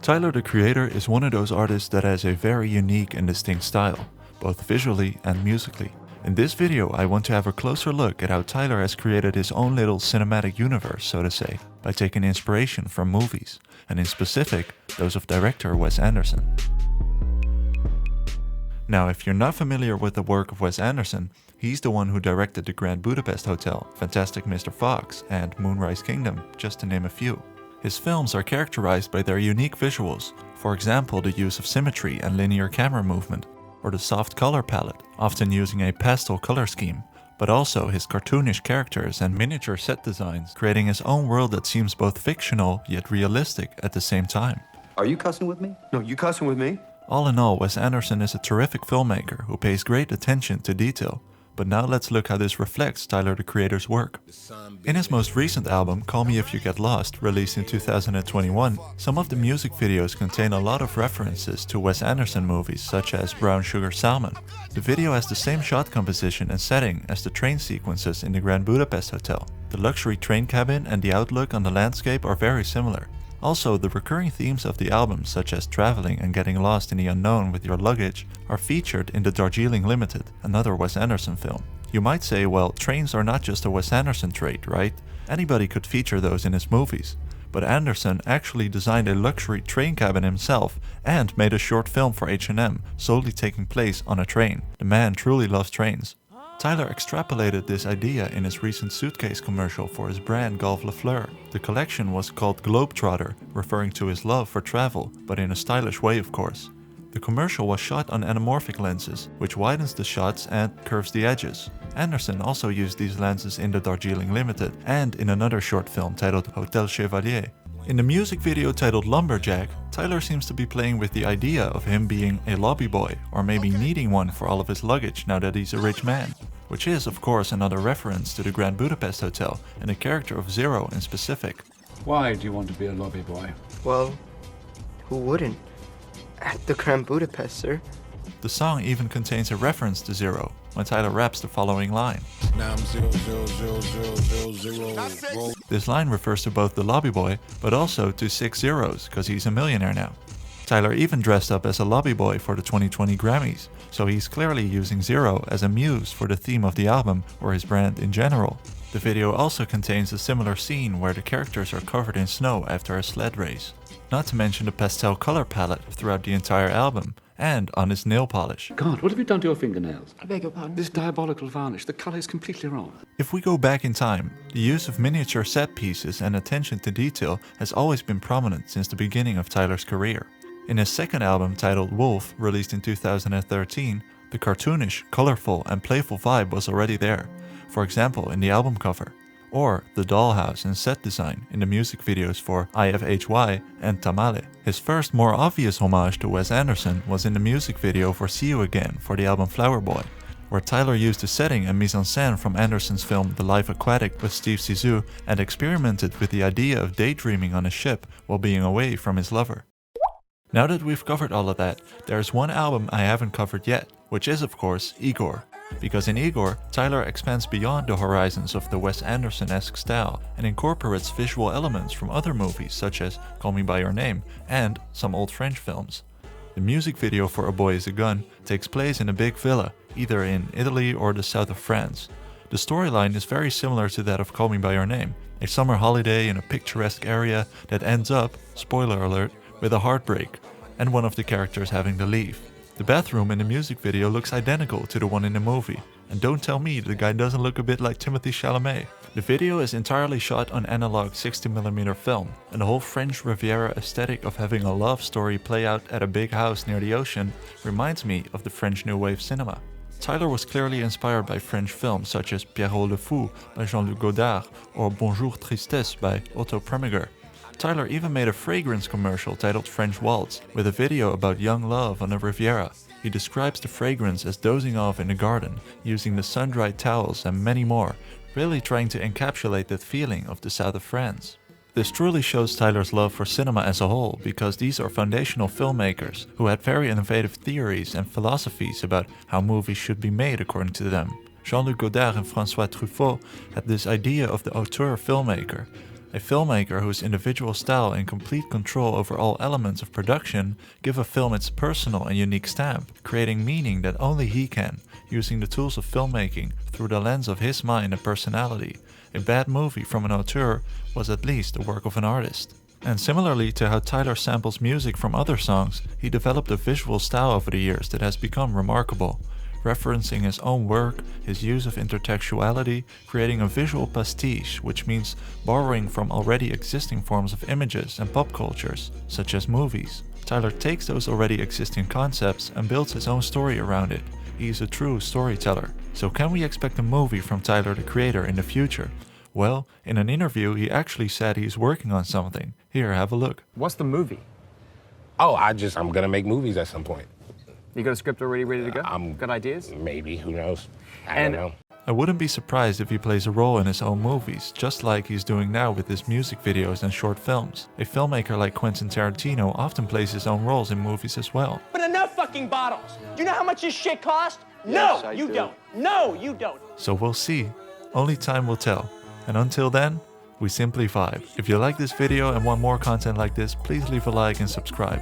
Tyler the Creator is one of those artists that has a very unique and distinct style, both visually and musically. In this video I want to have a closer look at how Tyler has created his own little cinematic universe, so to say, by taking inspiration from movies, and in specific, those of director Wes Anderson. Now, if you're not familiar with the work of Wes Anderson, he's the one who directed the Grand Budapest Hotel, Fantastic Mr. Fox, and Moonrise Kingdom, just to name a few. His films are characterized by their unique visuals, for example the use of symmetry and linear camera movement, or the soft color palette, often using a pastel color scheme, but also his cartoonish characters and miniature set designs, creating his own world that seems both fictional yet realistic at the same time. Are you cussing with me? No, you cussing with me? All in all, Wes Anderson is a terrific filmmaker who pays great attention to detail. But now let's look how this reflects Tyler the Creator's work. In his most recent album, Call Me If You Get Lost, released in 2021, some of the music videos contain a lot of references to Wes Anderson movies such as Brown Sugar Salmon. The video has the same shot composition and setting as the train sequences in the Grand Budapest Hotel. The luxury train cabin and the outlook on the landscape are very similar. Also, the recurring themes of the album, such as traveling and getting lost in the unknown with your luggage, are featured in the Darjeeling Limited, another Wes Anderson film. You might say, well, trains are not just a Wes Anderson trait, right? Anybody could feature those in his movies. But Anderson actually designed a luxury train cabin himself and made a short film for H&M, solely taking place on a train. The man truly loves trains. Tyler extrapolated this idea in his recent suitcase commercial for his brand Golf Lafleur. The collection was called Globetrotter, referring to his love for travel, but in a stylish way of course. The commercial was shot on anamorphic lenses, which widens the shots and curves the edges. Anderson also used these lenses in the Darjeeling Limited and in another short film titled Hotel Chevalier. In the music video titled Lumberjack, Tyler seems to be playing with the idea of him being a lobby boy, or maybe needing one for all of his luggage now that he's a rich man. Which is, of course, another reference to the Grand Budapest Hotel and the character of Zero in specific. Why do you want to be a lobby boy? Well, who wouldn't? At the Grand Budapest, sir. The song even contains a reference to Zero, when Tyler raps the following line. Now I'm 0, 0, 0, 0, 0, 0. This line refers to both the lobby boy, but also to 6 zeros, cause he's a millionaire now. Tyler even dressed up as a lobby boy for the 2020 Grammys, so he's clearly using Zero as a muse for the theme of the album or his brand in general. The video also contains a similar scene where the characters are covered in snow after a sled race. Not to mention the pastel color palette throughout the entire album, and on his nail polish. God, what have you done to your fingernails? I beg your pardon? This diabolical varnish, the color is completely wrong. If we go back in time, the use of miniature set pieces and attention to detail has always been prominent since the beginning of Tyler's career. In his second album titled Wolf, released in 2013, the cartoonish, colorful and playful vibe was already there, for example in the album cover, or the dollhouse and set design in the music videos for IFHY and Tamale. His first more obvious homage to Wes Anderson was in the music video for See You Again for the album Flower Boy, where Tyler used the setting and mise-en-scène from Anderson's film The Life Aquatic with Steve Zissou and experimented with the idea of daydreaming on a ship while being away from his lover. Now that we've covered all of that, there's one album I haven't covered yet, which is of course IGOR. Because in IGOR, Tyler expands beyond the horizons of the Wes Anderson-esque style and incorporates visual elements from other movies such as Call Me By Your Name and some old French films. The music video for A Boy Is a Gun takes place in a big villa, either in Italy or the south of France. The storyline is very similar to that of Call Me By Your Name, a summer holiday in a picturesque area that ends up, spoiler alert, with a heartbreak, and one of the characters having to leave. The bathroom in the music video looks identical to the one in the movie, and don't tell me the guy doesn't look a bit like Timothée Chalamet. The video is entirely shot on analog 60mm film, and the whole French Riviera aesthetic of having a love story play out at a big house near the ocean reminds me of the French New Wave cinema. Tyler was clearly inspired by French films such as Pierrot le Fou by Jean Luc-Godard or Bonjour Tristesse by Auteur. Tyler even made a fragrance commercial titled French Waltz, with a video about young love on the Riviera. He describes the fragrance as dozing off in the garden, using the sun-dried towels and many more, really trying to encapsulate that feeling of the south of France. This truly shows Tyler's love for cinema as a whole, because these are foundational filmmakers who had very innovative theories and philosophies about how movies should be made according to them. Jean Luc-Godard and François Truffaut had this idea of the Auteur filmmaker, A filmmaker whose individual style and complete control over all elements of production give a film its personal and unique stamp, creating meaning that only he can, using the tools of filmmaking through the lens of his mind and personality. A bad movie from an auteur was at least the work of an artist. And similarly to how Tyler samples music from other songs, he developed a visual style over the years that has become remarkable. Referencing his own work, his use of intertextuality, creating a visual pastiche, which means borrowing from already existing forms of images and pop cultures, such as movies. Tyler takes those already existing concepts and builds his own story around it. He is a true storyteller. So can we expect a movie from Tyler the Creator in the future? Well, in an interview he actually said he's working on something. Here, have a look. What's the movie? Oh, I'm gonna make movies at some point. You got a script already ready to go? Got ideas? Maybe, who knows? I don't know. I wouldn't be surprised if he plays a role in his own movies, just like he's doing now with his music videos and short films. A filmmaker like Quentin Tarantino often plays his own roles in movies as well. But enough fucking bottles! Do you know how much this shit cost? Yes, No, I you do. don't. No, you don't. So we'll see. Only time will tell. And until then, we simply vibe. If you like this video and want more content like this, please leave a like and subscribe.